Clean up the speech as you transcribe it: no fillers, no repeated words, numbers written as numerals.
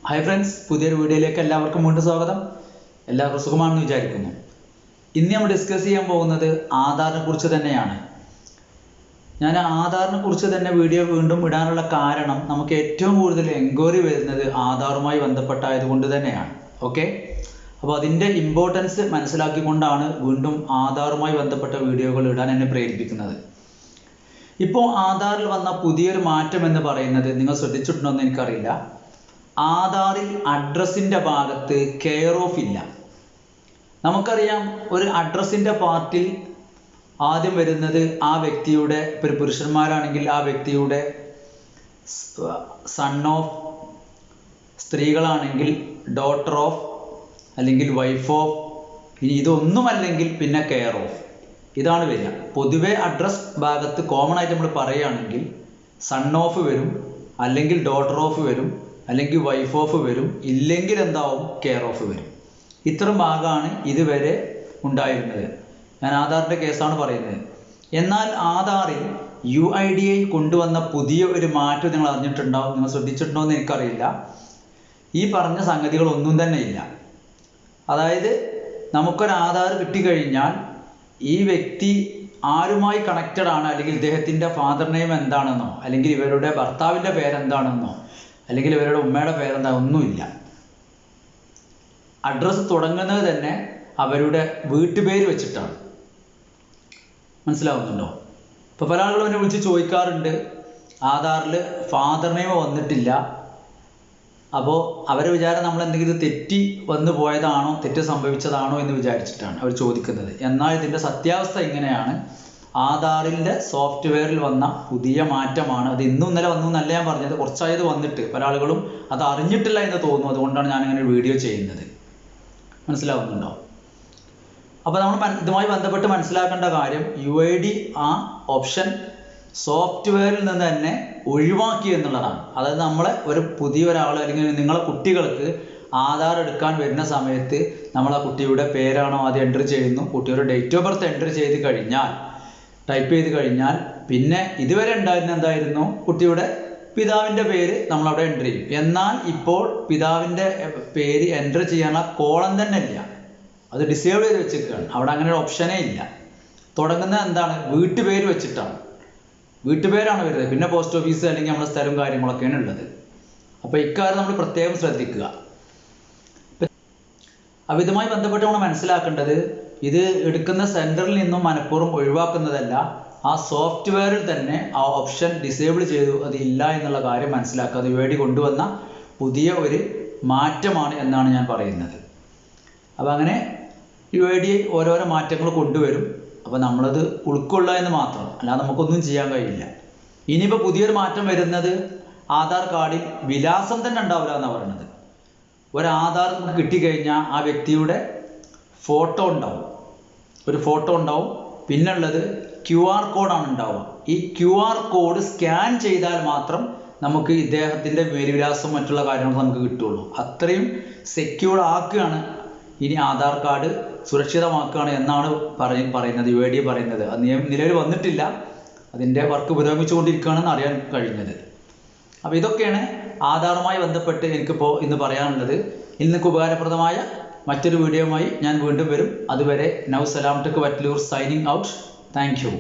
Hi friends, പുതിയൊരു വീഡിയോയിലേക്ക് എല്ലാവർക്കും വീണ്ടും സ്വാഗതം. എല്ലാവർക്കും സുഖമാണെന്ന് വിചാരിക്കുന്നു. ഇന്ന് നമ്മൾ ഡിസ്കസ് ചെയ്യാൻ പോകുന്നത് ആധാറിനെ കുറിച്ച് തന്നെയാണ്. ഞാൻ ആധാറിനെ കുറിച്ച് തന്നെ വീഡിയോ വീണ്ടും ഇടാനുള്ള കാരണം നമുക്ക് ഏറ്റവും കൂടുതൽ എൻക്വയറി വരുന്നത് ആധാറുമായി ബന്ധപ്പെട്ടായതുകൊണ്ട് തന്നെയാണ്. ഓക്കെ, അപ്പോൾ അതിൻ്റെ ഇമ്പോർട്ടൻസ് മനസ്സിലാക്കിക്കൊണ്ടാണ് വീണ്ടും ആധാറുമായി ബന്ധപ്പെട്ട വീഡിയോകൾ ഇടാൻ എന്നെ പ്രേരിപ്പിക്കുന്നത്. ഇപ്പോൾ ആധാറിൽ വന്ന പുതിയൊരു മാറ്റം എന്ന് പറയുന്നത് നിങ്ങൾ ശ്രദ്ധിച്ചിട്ടുണ്ടോ എന്ന് എനിക്കറിയില്ല. ആധാറിൽ അഡ്രസ്സിൻ്റെ ഭാഗത്ത് കെയർ ഓഫ് ഇല്ല. നമുക്കറിയാം, ഒരു അഡ്രസ്സിൻ്റെ പാർട്ടിൽ ആദ്യം വരുന്നത് ആ വ്യക്തിയുടെ, ഇപ്പോൾ പുരുഷന്മാരാണെങ്കിൽ ആ വ്യക്തിയുടെ സൺ ഓഫ്, സ്ത്രീകളാണെങ്കിൽ ഡോട്ടർ ഓഫ് അല്ലെങ്കിൽ വൈഫ് ഓഫ്, ഇനി ഇതൊന്നുമല്ലെങ്കിൽ പിന്നെ കെയർ ഓഫ്, ഇതാണ് വരിക. പൊതുവെ അഡ്രസ് ഭാഗത്ത് കോമൺ ആയിട്ട് നമ്മൾ പറയുകയാണെങ്കിൽ സൺ ഓഫ് വരും, അല്ലെങ്കിൽ ഡോട്ടർ ഓഫ് വരും, അല്ലെങ്കിൽ വൈഫ് ഓഫ് വരും, ഇല്ലെങ്കിൽ എന്താവും കെയർ ഓഫ് വരും. ഇത്ര ഭാഗമാണ് ഇതുവരെ ഉണ്ടായിരുന്നത്. ഞാൻ ആധാറിൻ്റെ കേസാണ് പറയുന്നത്. എന്നാൽ ആധാറിൽ UIDAI കൊണ്ടുവന്ന പുതിയ ഒരു മാറ്റം നിങ്ങൾ അറിഞ്ഞിട്ടുണ്ടാവും. നിങ്ങൾ ശ്രദ്ധിച്ചിട്ടുണ്ടോ എന്ന് എനിക്കറിയില്ല. ഈ പറഞ്ഞ സംഗതികളൊന്നും തന്നെ ഇല്ല. അതായത് നമുക്കൊരു ആധാർ കിട്ടിക്കഴിഞ്ഞാൽ ഈ വ്യക്തി ആരുമായി കണക്റ്റഡ് ആണ്, അല്ലെങ്കിൽ ഇദ്ദേഹത്തിൻ്റെ ഫാദർ നെയിം എന്താണെന്നോ, അല്ലെങ്കിൽ ഇവരുടെ ഭർത്താവിൻ്റെ പേരെന്താണെന്നോ, അല്ലെങ്കിൽ ഇവരുടെ ഉമ്മയുടെ പേരെന്താ, ഒന്നുമില്ല. അഡ്രസ്സ് തുടങ്ങുന്നത് തന്നെ അവരുടെ വീട്ടുപേര് വെച്ചിട്ടാണ്. മനസ്സിലാവുന്നുണ്ടോ? ഇപ്പോൾ പല ആളുകളും എന്നെ വിളിച്ച് ചോദിക്കാറുണ്ട്, ആധാറിൽ ഫാദർ നെയിം വന്നിട്ടില്ല. അപ്പോൾ അവരെ വിചാരം നമ്മൾ എന്തെങ്കിലും തെറ്റി വന്നു പോയതാണോ, തെറ്റ് സംഭവിച്ചതാണോ എന്ന് വിചാരിച്ചിട്ടാണ് അവർ ചോദിക്കുന്നത്. എന്നാൽ ഇതിൻ്റെ സത്യാവസ്ഥ ഇങ്ങനെയാണ്. ആധാറിൻ്റെ സോഫ്റ്റ്വെയറിൽ വന്ന പുതിയ മാറ്റമാണ്. അത് ഇന്നും ഇന്നലെ വന്നു എന്നല്ല ഞാൻ പറഞ്ഞത്, കുറച്ചായത് വന്നിട്ട് പല ആളുകളും അത് അറിഞ്ഞിട്ടില്ല എന്ന് തോന്നുന്നു. അതുകൊണ്ടാണ് ഞാനിങ്ങനെ വീഡിയോ ചെയ്യുന്നത്. മനസ്സിലാവുന്നുണ്ടോ? അപ്പോൾ നമ്മൾ ഇതുമായി ബന്ധപ്പെട്ട് മനസ്സിലാക്കേണ്ട കാര്യം, UID ആ ഓപ്ഷൻ സോഫ്റ്റ്വെയറിൽ നിന്ന് തന്നെ ഒഴിവാക്കി എന്നുള്ളതാണ്. അതായത് നമ്മളെ ഒരു പുതിയ ഒരാൾ, അല്ലെങ്കിൽ നിങ്ങളെ കുട്ടികൾക്ക് ആധാർ എടുക്കാൻ വരുന്ന സമയത്ത് നമ്മൾ ആ കുട്ടിയുടെ പേരാണോ ആദ്യം എൻ്റർ ചെയ്യുന്നു. കുട്ടിയുടെ ഡേറ്റ് ഓഫ് ബർത്ത് എൻ്റർ ചെയ്ത് കഴിഞ്ഞാൽ, ടൈപ്പ് ചെയ്ത് കഴിഞ്ഞാൽ, പിന്നെ ഇതുവരെ ഉണ്ടായിരുന്ന എന്തായിരുന്നു, കുട്ടിയുടെ പിതാവിൻ്റെ പേര് നമ്മളവിടെ എൻ്റർ ചെയ്യും. എന്നാൽ ഇപ്പോൾ പിതാവിൻ്റെ പേര് എൻ്റർ ചെയ്യാനുള്ള കോളം തന്നെ ഇല്ല. അത് ഡിസേബിൾ ചെയ്ത് വെച്ചിരിക്കുകയാണ്. അവിടെ അങ്ങനെ ഒരു ഓപ്ഷനേ ഇല്ല. തുടങ്ങുന്നത് എന്താണ്, വീട്ടുപേര് വെച്ചിട്ടാണ്. വീട്ടുപേരാണ് വരുന്നത്. പിന്നെ പോസ്റ്റ് ഓഫീസ് അല്ലെങ്കിൽ നമ്മുടെ സ്ഥലവും കാര്യങ്ങളൊക്കെയാണ് ഉള്ളത്. അപ്പോൾ ഇക്കാര്യം നമ്മൾ പ്രത്യേകം ശ്രദ്ധിക്കുക. അപ്പോൾ ഇതുമായി ബന്ധപ്പെട്ട് നമ്മൾ മനസ്സിലാക്കേണ്ടത്, ഇത് എടുക്കുന്ന സെൻറ്ററിൽ നിന്നും മനഃപൂർവ്വം ഒഴിവാക്കുന്നതല്ല, ആ സോഫ്റ്റ്വെയറിൽ തന്നെ ആ ഓപ്ഷൻ ഡിസേബിൾ ചെയ്തു, അത് ഇല്ല എന്നുള്ള കാര്യം മനസ്സിലാക്കുക. അത് UID കൊണ്ടുവന്ന പുതിയ ഒരു മാറ്റമാണ് എന്നാണ് ഞാൻ പറയുന്നത്. അപ്പോൾ അങ്ങനെ UIDAI ഓരോരോ മാറ്റങ്ങൾ കൊണ്ടുവരും. അപ്പോൾ നമ്മളത് ഉൾക്കൊള്ളുക എന്ന് മാത്രം, അല്ലാതെ നമുക്കൊന്നും ചെയ്യാൻ കഴിയില്ല. ഇനിയിപ്പോൾ പുതിയൊരു മാറ്റം വരുന്നത്, ആധാർ കാർഡിൽ വിലാസം തന്നെ ഉണ്ടാവില്ല എന്നാണ് പറയുന്നത്. ഒരു ആധാർ നമുക്ക് കിട്ടിക്കഴിഞ്ഞാൽ ആ വ്യക്തിയുടെ ഫോട്ടോ ഉണ്ടാവും, ഒരു ഫോട്ടോ ഉണ്ടാവും. പിന്നുള്ളത് QR കോഡാണ് ഉണ്ടാവുക. ഈ QR കോഡ് സ്കാൻ ചെയ്താൽ മാത്രം നമുക്ക് ഇദ്ദേഹത്തിൻ്റെ മേൽവിലാസം മറ്റുള്ള കാര്യങ്ങൾ നമുക്ക് കിട്ടുള്ളൂ. അത്രയും സെക്യൂർ ആക്കുകയാണ് ഇനി ആധാർ കാർഡ്, സുരക്ഷിതമാക്കുകയാണ് എന്നാണ് പറയുന്നത് UID പറയുന്നത്. അത് നിലവിൽ വന്നിട്ടില്ല, അതിൻ്റെ വർക്ക് പുരോഗമിച്ചുകൊണ്ടിരിക്കുകയാണെന്ന് അറിയാൻ കഴിഞ്ഞത്. അപ്പോൾ ഇതൊക്കെയാണ് ആധാറുമായി ബന്ധപ്പെട്ട് എനിക്കിപ്പോൾ ഇന്ന് പറയാനുള്ളത്. ഇന്നൊക്കെ ഉപകാരപ്രദമായ മറ്റൊരു വീഡിയോയുമായി ഞാൻ വീണ്ടും വരും. അതുവരെ now Salam tech Vattalur signing out. Thank U.